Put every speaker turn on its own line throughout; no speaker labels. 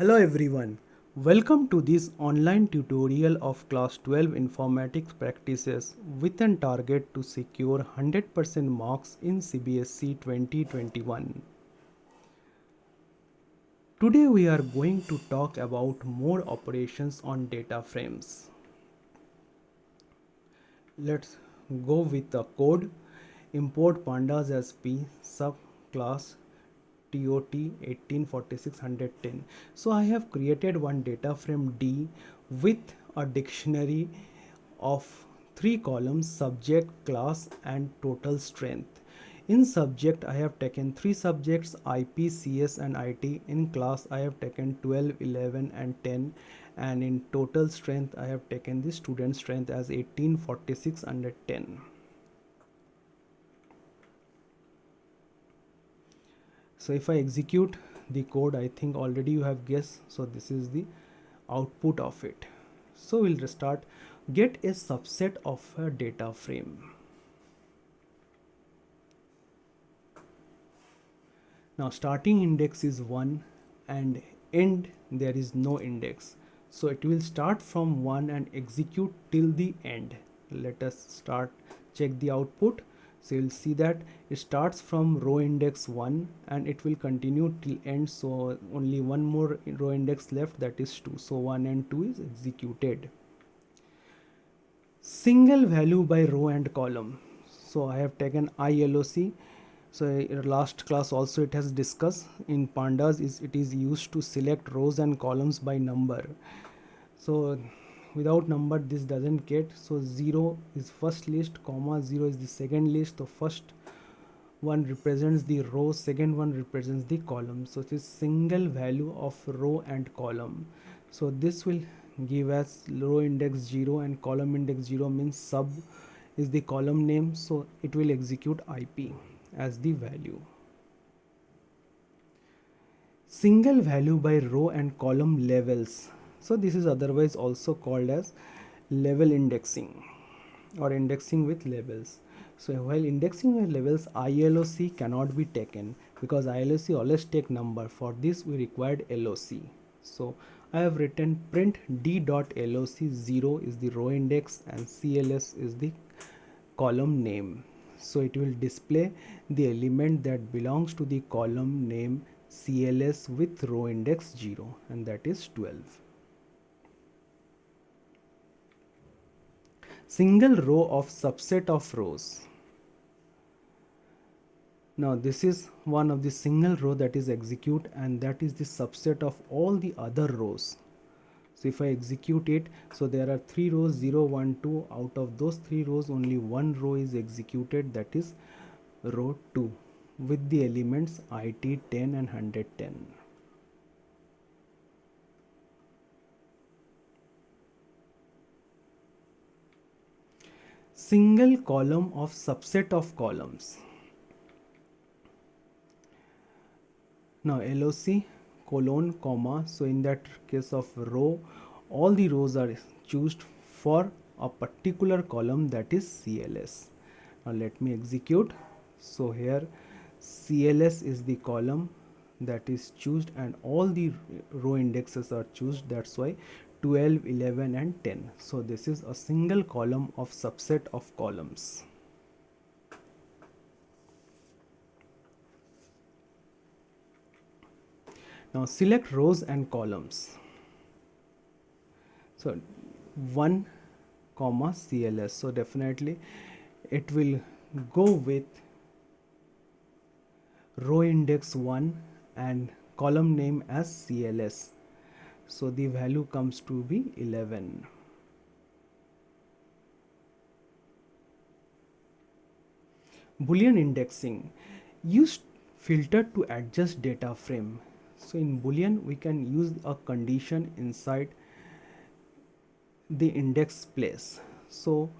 Hello everyone. Welcome to this online tutorial of class 12 informatics practices with a target to secure 100% marks in CBSE 2021. Today we are going to talk about more operations on data frames. Let's go with the code. Import pandas as P subclass TOT 184610. So I have created one data frame D with a dictionary of three columns: subject, class and total strength. In subject I have taken three subjects: IP, CS and IT. In class I have taken 12, 11 and 10, and in total strength I have taken the student strength as 184610. So if I execute the code, I think already you have guessed. So this is the output of it. So we'll restart. Get a subset of a data frame. Now starting index is 1 and end there is no index. So it will start from 1 and execute till the end. Let us start, check the output. So you'll see that it starts from row index 1 and it will continue till end. So only one more row index left, that is 2. So 1 and 2 is executed. Single value by row and column. So I have taken ILOC. So in last class also it has discussed in pandas it is used to select rows and columns by number. So without number this doesn't get. So 0 is first list, comma 0 is the second list. So first one represents the row, second one represents the column. So it is single value of row and column. So this will give us row index 0 and column index 0 means sub is the column name. So it will execute IP as the value. Single value by row and column levels. So this is otherwise also called as level indexing or indexing with levels. So while indexing with levels, ILOC cannot be taken because ILOC always take number. For this we required LOC. So I have written print d.loc. 0 is the row index and CLS is the column name. So it will display the element that belongs to the column name CLS with row index 0, and that is 12. Single row of subset of rows. Now this is one of the single row that is execute, and that is the subset of all the other rows. So if I execute it, so there are 3 rows 0, 1, 2. Out of those 3 rows only one row is executed, that is row 2 with the elements IT 10 and 110. Single column of subset of columns. Now LOC colon comma, so in that case of row, all the rows are chosen for a particular column, that is CLS. Now let me execute. So here CLS is the column that is chosen and all the row indexes are chosen, that's why 12, 11 and 10. So this is a single column of subset of columns. Now select rows and columns. So 1 comma CLS. So definitely it will go with row index 1 and column name as CLS. So the value comes to be 11. Boolean indexing. Use filter to adjust data frame. So in Boolean we can use a condition inside the index place. So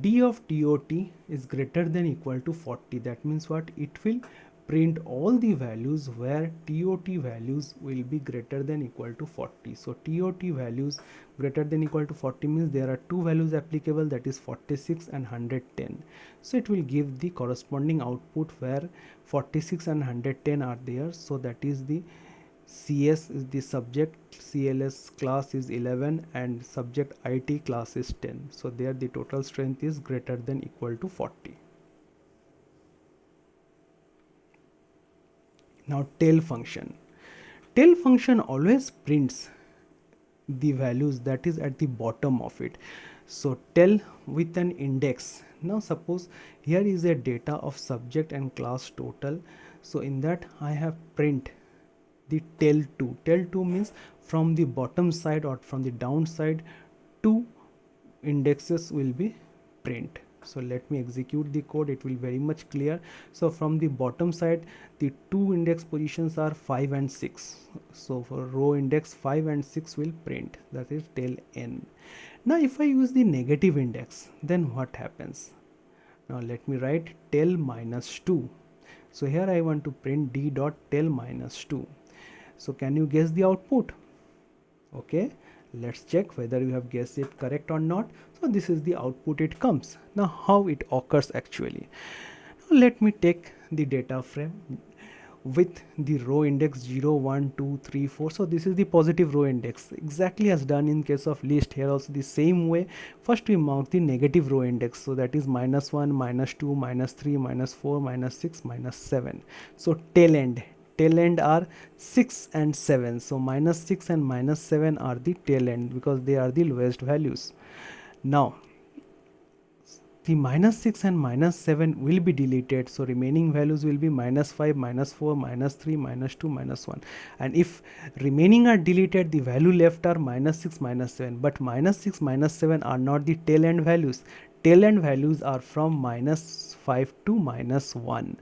d of dot is greater than equal to 40. That means what? It will print all the values where dot values will be greater than equal to 40. So dot values greater than equal to 40 means there are two values applicable, that is 46 and 110. So it will give the corresponding output where 46 and 110 are there. So that is the CS is the subject, CLS class is 11 and subject IT class is 10. So there the total strength is greater than equal to 40. Now tail function. Tail function always prints the values that is at the bottom of it. So tail with an index. Now suppose here is a data of subject and class total. So in that I have print the tail 2. Tail 2 means from the bottom side or from the down side, two indexes will be print. So let me execute the code, it will very much clear. So from the bottom side the two index positions are 5 and 6. So for row index 5 and 6 will print, that is tail n. Now if I use the negative index, then what happens? Now let me write tail minus 2. So here I want to print d dot tail minus 2. So can you guess the output? Okay, let's check whether you have guessed it correct or not. So this is the output it comes. Now how it occurs actually? Now let me take the data frame with the row index 0, 1, 2, 3, 4. So this is the positive row index, exactly as done in case of list. Here also the same way. First we mark the negative row index, so that is minus 1, minus 2, minus 3, minus 4, minus 6, minus 7. So tail end are 6 and 7. So minus 6 and minus 7 are the tail end because they are the lowest values. Now the minus 6 and minus 7 will be deleted, so remaining values will be minus 5, minus 4, minus 3, minus 2, minus 1. And if remaining are deleted, the value left are minus 6, minus 7. But minus 6, minus 7 are not the tail end values. Tail end values are from minus 5 to minus 1.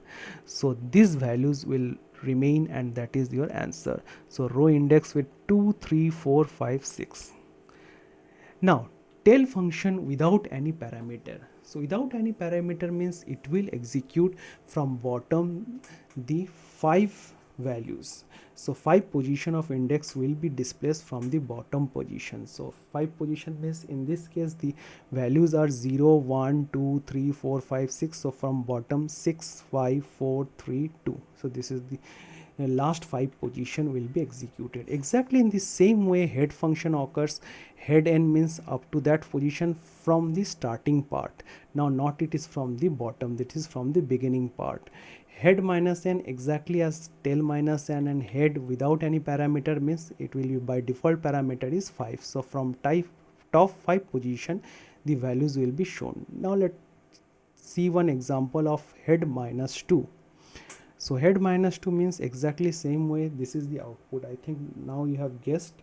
So these values will remain, and that is your answer. So row index with 2, 3, 4, 5, 6. Now tail function without any parameter. So without any parameter means it will execute from bottom the 5 values. So 5 position of index will be displaced from the bottom position. So 5 position means in this case the values are 0, 1, 2, 3, 4, 5, 6. So from bottom 6, 5, 4, 3, 2. So this is the last 5 position will be executed. Exactly in the same way head function occurs. Head n means up to that position from the starting part. Now not it is from the bottom, that is from the beginning part. Head minus n exactly as tail minus n, and head without any parameter means it will be by default parameter is 5. So from top 5 position the values will be shown. Now let's see one example of head minus 2. So head minus 2 means exactly same way. This is the output. I think now you have guessed.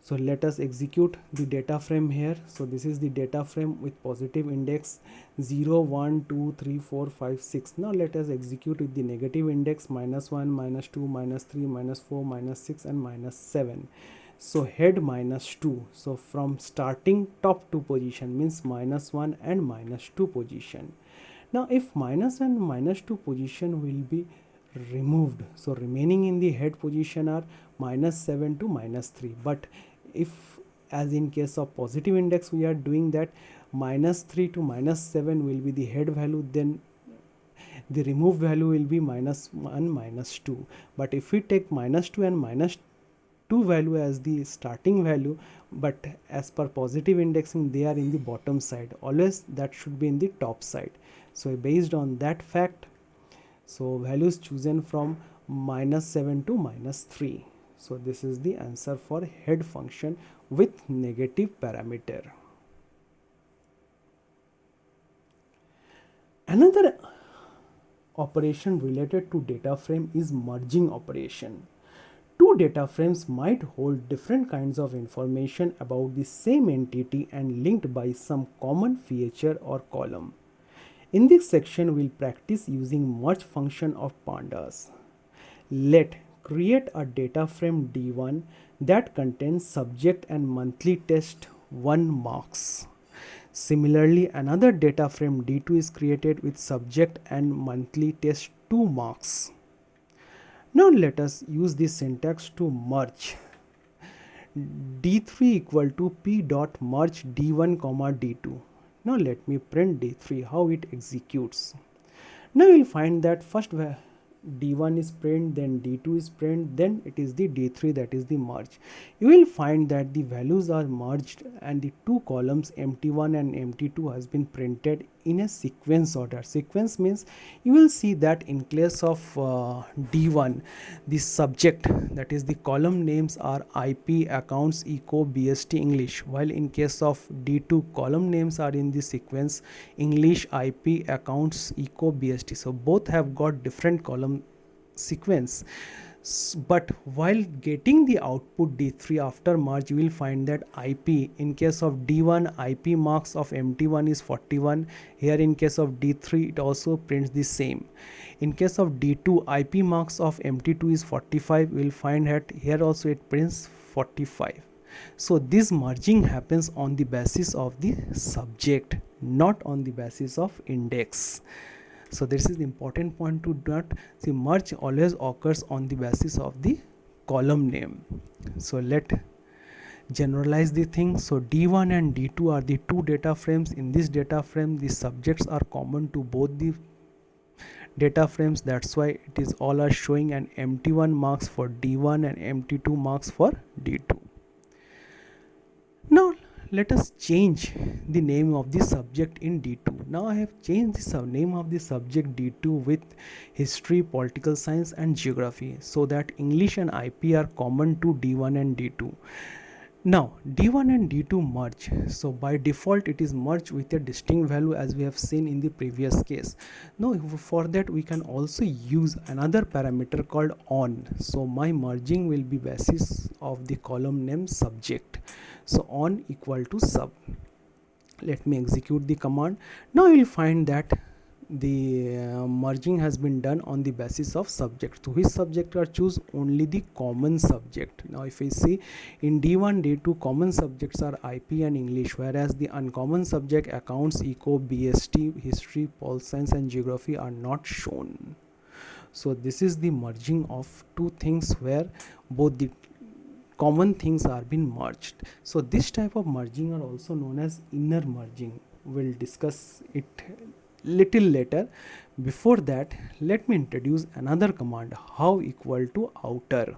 So let us execute the data frame here. So this is the data frame with positive index 0, 1, 2, 3, 4, 5, 6. Now let us execute with the negative index minus 1, minus 2, minus 3, minus 4, minus 6 and minus 7. So head minus 2. So from starting top 2 position means minus 1 and minus 2 position. Now if minus and minus 2 position will be removed, so remaining in the head position are minus 7 to minus 3. But if as in case of positive index we are doing that, minus 3 to minus 7 will be the head value, then the removed value will be minus 1, minus 2. But if we take minus 2 and minus 2 value as the starting value, but as per positive indexing they are in the bottom side, always that should be in the top side. So based on that fact, so values chosen from minus 7 to minus 3. So this is the answer for head function with negative parameter. Another operation related to data frame is merging operation. Two data frames might hold different kinds of information about the same entity and linked by some common feature or column. In this section, we'll practice using merge function of pandas. Let create a data frame D1 that contains subject and monthly test 1 marks. Similarly, another data frame D2 is created with subject and monthly test 2 marks. Now let us use this syntax to merge. D3 equal to p dot merge D1 comma D2. Now let me print D3 how it executes. Now you will find that first D1 is print, then D2 is print, then it is the D3, that is the merge. You will find that the values are merged and the two columns MT1 and MT2 has been printed in a sequence order. Sequence means you will see that in case of D1, the subject, that is the column names, are IP, accounts, eco, BST, English, while in case of D2, column names are in the sequence English, IP, accounts, eco, BST. So both have got different column sequence. But while getting the output D3 after merge, you will find that IP, in case of D1, IP marks of MT1 is 41. Here in case of D3, it also prints the same. In case of D2, IP marks of MT2 is 45. You will find that here also it prints 45. So this merging happens on the basis of the subject, not on the basis of index. So this is the important point to note. The merge always occurs on the basis of the column name. So let generalize the thing. So D1 and D2 are the two data frames. In this data frame, the subjects are common to both the data frames. That's why it is all are showing an MT1 marks for D1 and MT2 marks for D2. Now let us change the name of the subject in D2. Now I have changed the name of the subject D2 with history, political science and geography, so that English and IP are common to D1 and D2. Now D1 and D2 merge, so by default it is merged with a distinct value, as we have seen in the previous case. Now for that we can also use another parameter called on. So my merging will be basis of the column name subject. So on equal to sub. Let me execute the command. Now you will find that the merging has been done on the basis of subject. So which subject are choose? Only the common subject. Now if I see in D1, D2, common subjects are IP and English, whereas the uncommon subject accounts, eco, BST, history, pol science and geography are not shown. So this is the merging of two things where both the common things are being merged. So this type of merging are also known as inner merging. We'll discuss it little later. Before that, let me introduce another command, how equal to outer.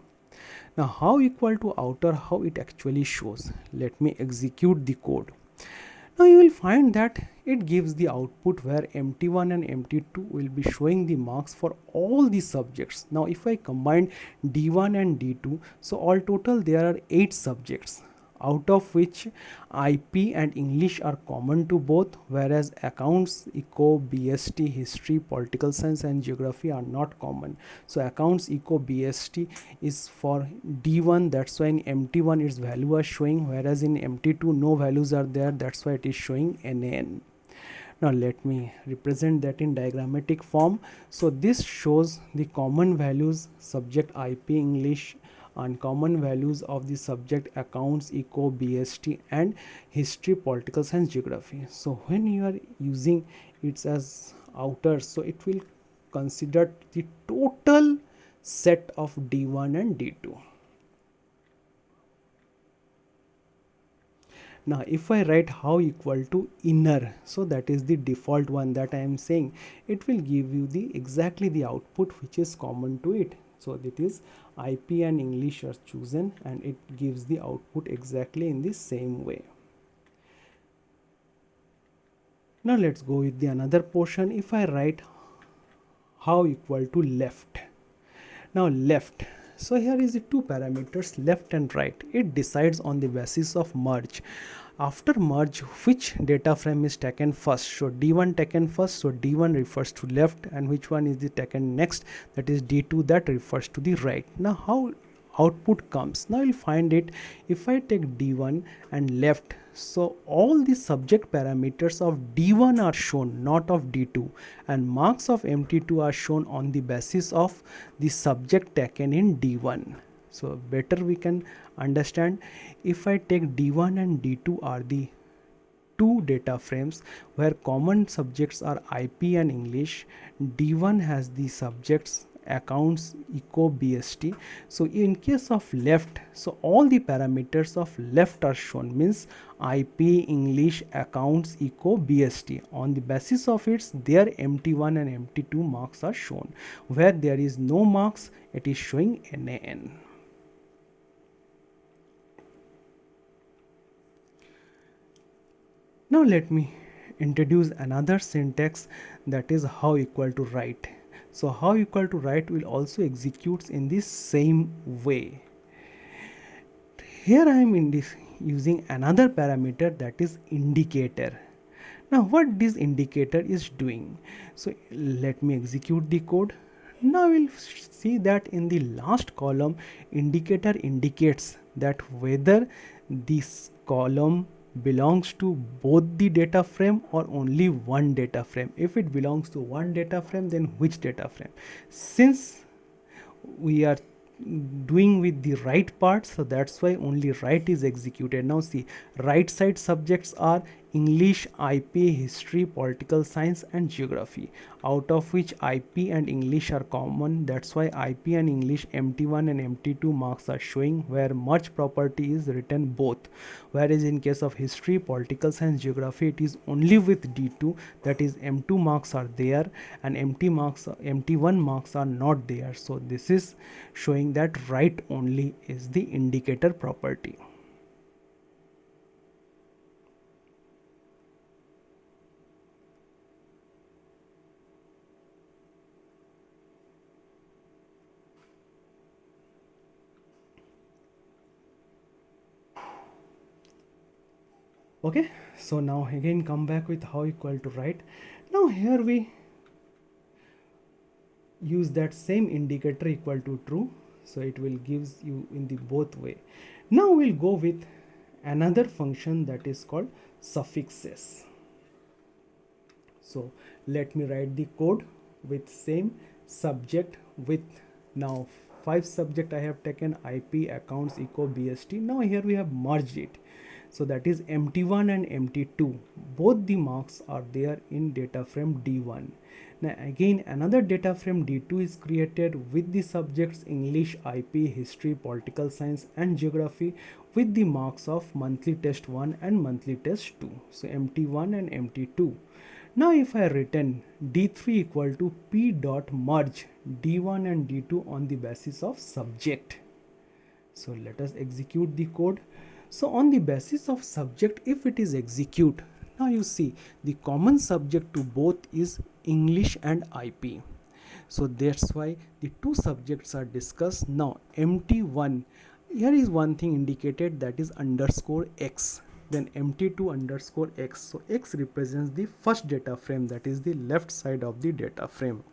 Now how equal to outer, how it actually shows. Let me execute the code. Now you will find that it gives the output where MT1 and MT2 will be showing the marks for all the subjects. Now if I combine D1 and D2, so all total there are 8 subjects, out of which IP and English are common to both, whereas accounts, eco, BST, history, political science and geography are not common. So accounts, eco, BST is for D1, that's why in MT1 its value are showing, whereas in MT2 no values are there, that's why it is showing NaN. Now let me represent that in diagrammatic form. So this shows the common values, subject IP, English, uncommon values of the subject accounts, eco, BST and history, political science, geography. So when you are using it as outer, so it will consider the total set of D1 and D2. Now if I write how equal to inner, so that is the default one that I am saying, it will give you the exactly the output which is common to it. So that is IP and English are chosen and it gives the output exactly in the same way. Now let's go with the another portion. If I write how equal to left. Now left, so here is the two parameters, left and right. It decides on the basis of merge. After merge, which data frame is taken first? So D1 taken first, so D1 refers to left, and which one is the taken next? That is D2, that refers to the right. Now how output comes? Now you'll find it, if I take D1 and left, so all the subject parameters of D1 are shown, not of D2, and marks of MT2 are shown on the basis of the subject taken in D1. So better we can understand, if I take D1 and D2 are the two data frames where common subjects are IP and English, D1 has the subjects accounts echo BST. So in case of left, so all the parameters of left are shown, means IP, English, accounts, echo, BST. On the basis of its, their MT1 and MT2 marks are shown. Where there is no marks, it is showing NaN. Now let me introduce another syntax, that is how equal to write. So how equal to write will also executes in the same way. Here I am using another parameter, that is indicator. Now what this indicator is doing? So let me execute the code. Now we'll see that in the last column, indicator indicates that whether this column belongs to both the data frame or only one data frame. If it belongs to one data frame, then which data frame? Since we are doing with the right part, so that's why only right is executed. Now see, right side subjects are English, IP, history, political science and geography, out of which IP and English are common. That's why IP and English MT1 and MT2 marks are showing, where merge property is written both. Whereas in case of history, political science, geography, it is only with D2, that is M2 marks are there and MT1 marks are not there. So this is showing that right only is the indicator property. Okay, so now again come back with how equal to write. Now here we use that same indicator equal to true, so it will gives you in the both way. Now we'll go with another function, that is called suffixes. So let me write the code with same subject, with now 5 subject I have taken, IP, accounts, echo, BST. Now here we have merged it. So that is MT1 and MT2, both the marks are there in data frame D1. Now again another data frame D2 is created with the subjects English, IP, history, political science and geography, with the marks of monthly test 1 and monthly test 2. So MT1 and MT2. Now if I return D3 equal to P dot merge D1 and D2 on the basis of subject. So let us execute the code. So on the basis of subject, if it is execute, now you see the common subject to both is English and IP. So that's why the two subjects are discussed. Now MT1, here is one thing indicated, that is underscore X, then MT2 underscore X. So X represents the first data frame, that is the left side of the data frame.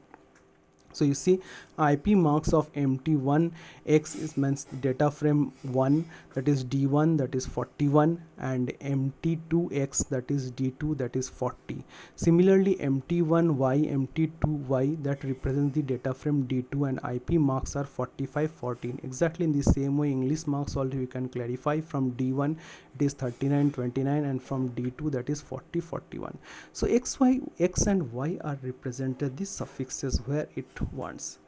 So you see IP marks of MT1 X is means data frame 1, that is D1, that is 41, and MT2 X, that is D2, that is 40. Similarly MT1 Y, MT2 Y, that represents the data frame D2, and IP marks are 45, 14. Exactly in the same way English marks also you can clarify. From D1 it is 39, 29, and from D2 that is 40, 41. So X and Y are represented the suffixes where it wants.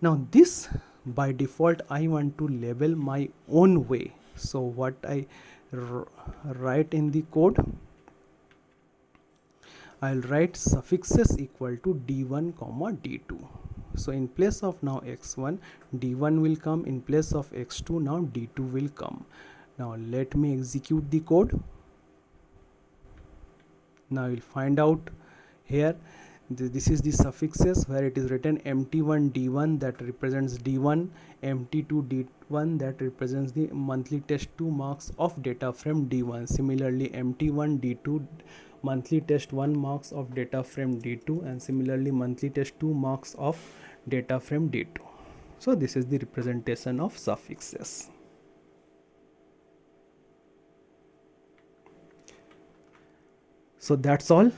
Now this by default I want to label my own way. So what I write in the code, I'll write suffixes equal to D1 comma D2. So in place of now X1, D1 will come, in place of X2 now D2 will come. Now let me execute the code. Now you'll find out here this is the suffixes where it is written MT1 D1, that represents D1, MT2 D1, that represents the monthly test 2 marks of data frame D1. Similarly MT1 D2 monthly test 1 marks of data frame D2, and similarly monthly test 2 marks of data frame D2. So this is the representation of suffixes. So that's all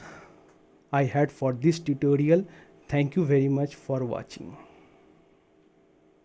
I had for this tutorial. Thank you very much for watching.